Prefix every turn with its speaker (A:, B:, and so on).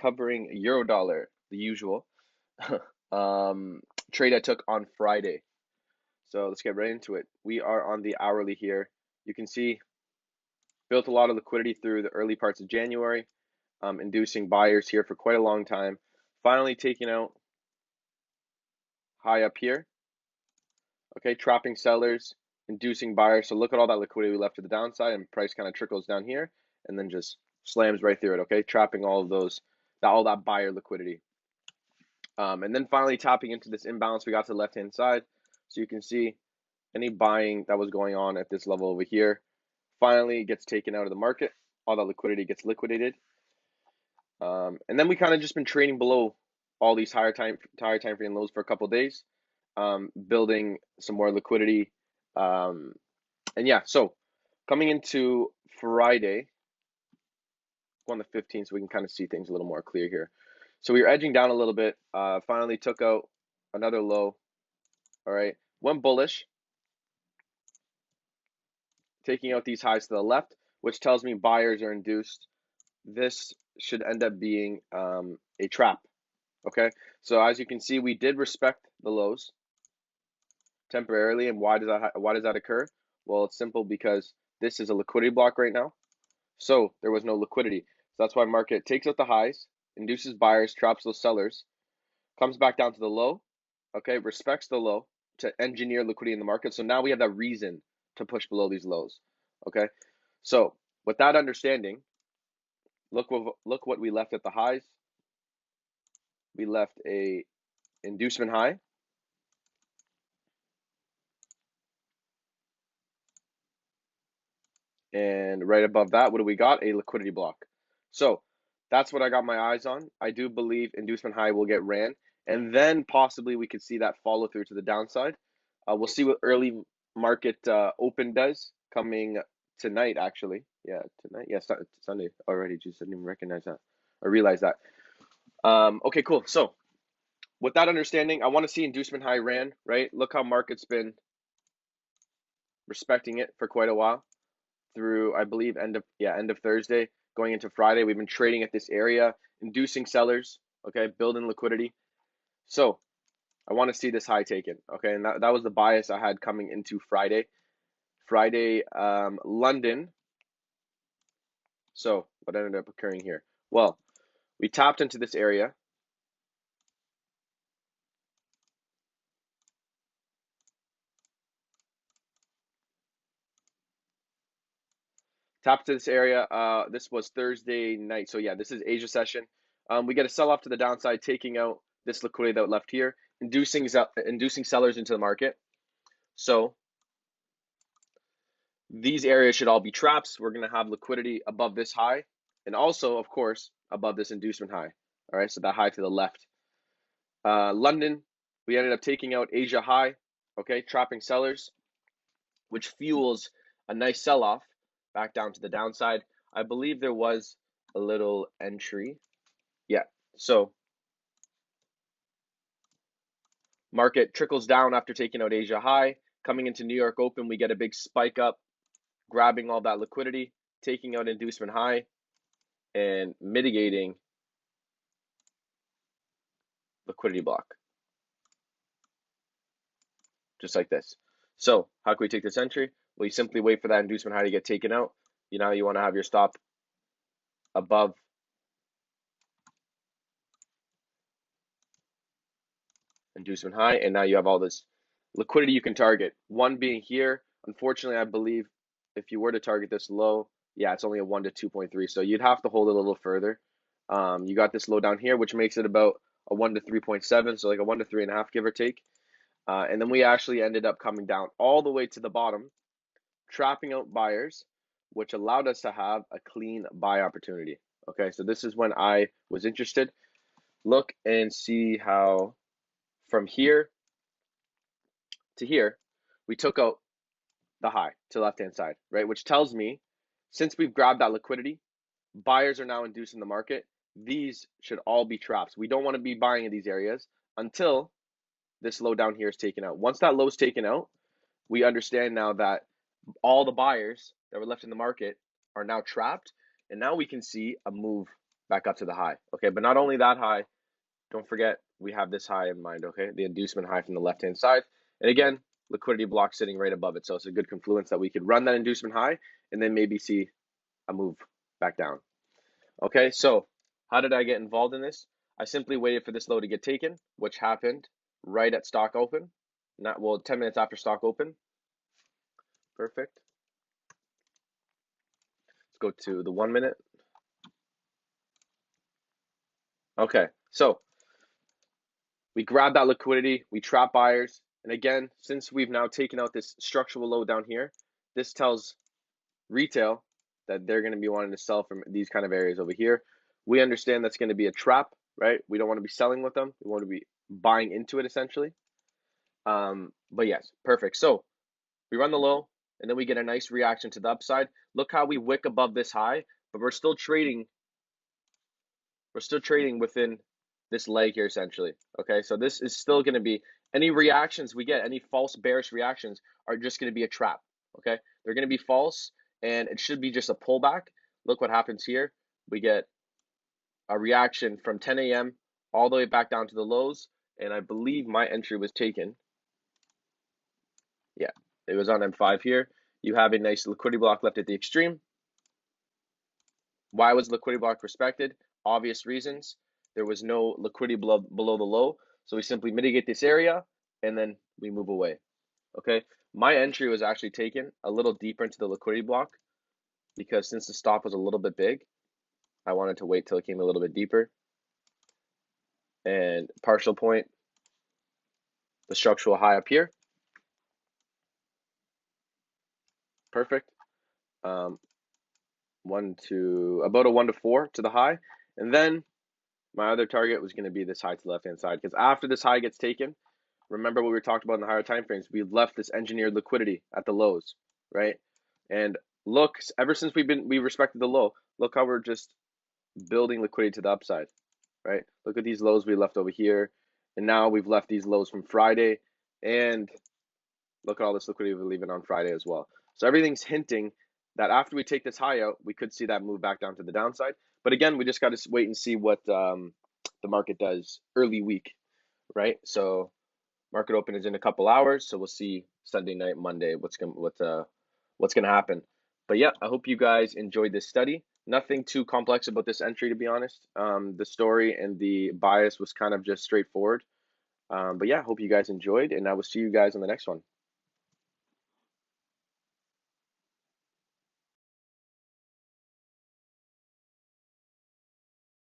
A: covering euro dollar, the usual trade I took on Friday. So let's get right into it. We are on the hourly here. You can see built a lot of liquidity through the early parts of January, inducing buyers here for quite a long time. Finally taking out high up here. Okay, trapping sellers, inducing buyers. So look at all that liquidity we left to the downside, and price kind of trickles down here and then just slams right through it. Okay, trapping all of those, all that buyer liquidity. And then finally tapping into this imbalance, we got to the left-hand side. So you can see any buying that was going on at this level over here finally gets taken out of the market. All that liquidity gets liquidated. And then we kind of just been trading below all these higher time frame lows for a couple days, building some more liquidity. And yeah, so coming into Friday, on the 15th, so we can kind of see things a little more clear here. So we were edging down a little bit, finally took out another low. All right, went bullish, taking out these highs to the left, which tells me buyers are induced. This should end up being a trap. Okay, so as you can see, we did respect the lows temporarily. And why does that occur? Well, it's simple because this is a liquidity block right now. So there was no liquidity. So that's why market takes out the highs, induces buyers, traps those sellers, comes back down to the low, okay, respects the low to engineer liquidity in the market. So now we have that reason to push below these lows. Okay. So with that understanding, look what we left at the highs. We left a inducement high. And right above that, what do we got? A liquidity block. So that's what I got my eyes on. I do believe inducement high will get ran, and then possibly we could see that follow through to the downside. We'll see what early market open does coming tonight, actually. Yeah, tonight. Yeah, Sunday already. Just didn't even recognize that or realize that. Okay, cool. So with that understanding, I want to see inducement high ran, right? Look how market's been respecting it for quite a while through, I believe, end of Thursday going into Friday. We've been trading at this area, inducing sellers, okay, building liquidity. So I want to see this high taken, okay, and that was the bias I had coming into Friday. London. So what ended up occurring here? Well, we tapped into this area. Tapped to this area. This was Thursday night. So yeah, this is Asia session. We get a sell off to the downside, taking out this liquidity that left here, inducing sellers into the market. So these areas should all be traps. We're going to have liquidity above this high and also, of course, above this inducement high. All right, so that high to the left. London, we ended up taking out Asia high, okay, trapping sellers, which fuels a nice sell-off back down to the downside. I believe there was a little entry. Yeah, so market trickles down after taking out Asia high. Coming into New York open, we get a big spike up, grabbing all that liquidity, taking out inducement high, and mitigating liquidity block, just like this. So how can we take this entry? Well, you simply wait for that inducement high to get taken out. You want to have your stop above inducement high, and now you have all this liquidity you can target. One being here. Unfortunately, I believe if you were to target this low, yeah, it's only a 1 to 2.3, so you'd have to hold it a little further. You got this low down here, which makes it about a 1 to 3.7, so like a 1 to 3.5, give or take. And then we actually ended up coming down all the way to the bottom, trapping out buyers, which allowed us to have a clean buy opportunity. Okay, so this is when I was interested. Look and see how from here to here, we took out the high to the left-hand side, right? Which tells me since we've grabbed that liquidity, buyers are now inducing the market. These should all be traps. We don't want to be buying in these areas until this low down here is taken out. Once that low is taken out, we understand now that all the buyers that were left in the market are now trapped, and now we can see a move back up to the high. Okay, but not only that high, don't forget we have this high in mind, okay? The inducement high from the left-hand side. And again, liquidity block sitting right above it. So it's a good confluence that we could run that inducement high and then maybe see a move back down. Okay, so how did I get involved in this? I simply waited for this low to get taken, which happened right at stock open. Not well, 10 minutes after stock open. Perfect. Let's go to the 1 minute. Okay, so we grab that liquidity, we trap buyers, and again, since we've now taken out this structural low down here, this tells retail that they're going to be wanting to sell from these kind of areas over here. We understand that's going to be a trap, right? We don't want to be selling with them. We want to be buying into it essentially. But yes, perfect. So we run the low, and then we get a nice reaction to the upside. Look how we wick above this high, but we're still trading. We're still trading within this leg here essentially. Okay, so this is still going to be any reactions we get, any false bearish reactions are just going to be a trap. Okay, they're going to be false, and it should be just a pullback. Look what happens here. We get a reaction from 10 a.m. all the way back down to the lows, and I believe my entry was taken. Yeah, it was on M5 here. You have a nice liquidity block left at the extreme. Why was liquidity block respected? Obvious reasons. There was no liquidity below the low, so we simply mitigate this area and then we move away. Okay, my entry was actually taken a little deeper into the liquidity block because since the stop was a little bit big, I wanted to wait till it came a little bit deeper. And partial point, the structural high up here. Perfect. About a 1 to 4 to the high, and then my other target was going to be this high to the left-hand side, because after this high gets taken, remember what we talked about in the higher time frames, we've left this engineered liquidity at the lows, right? And look, ever since we respected the low, look how we're just building liquidity to the upside, right? Look at these lows we left over here, and now we've left these lows from Friday, and look at all this liquidity we're leaving on Friday as well. So everything's hinting that after we take this high out, we could see that move back down to the downside. But again, we just got to wait and see what the market does early week, right? So market open is in a couple hours, so we'll see Sunday night, Monday, what's gonna happen. But yeah, I hope you guys enjoyed this study. Nothing too complex about this entry, to be honest. The story and the bias was kind of just straightforward. But yeah, hope you guys enjoyed, and I will see you guys on the next one.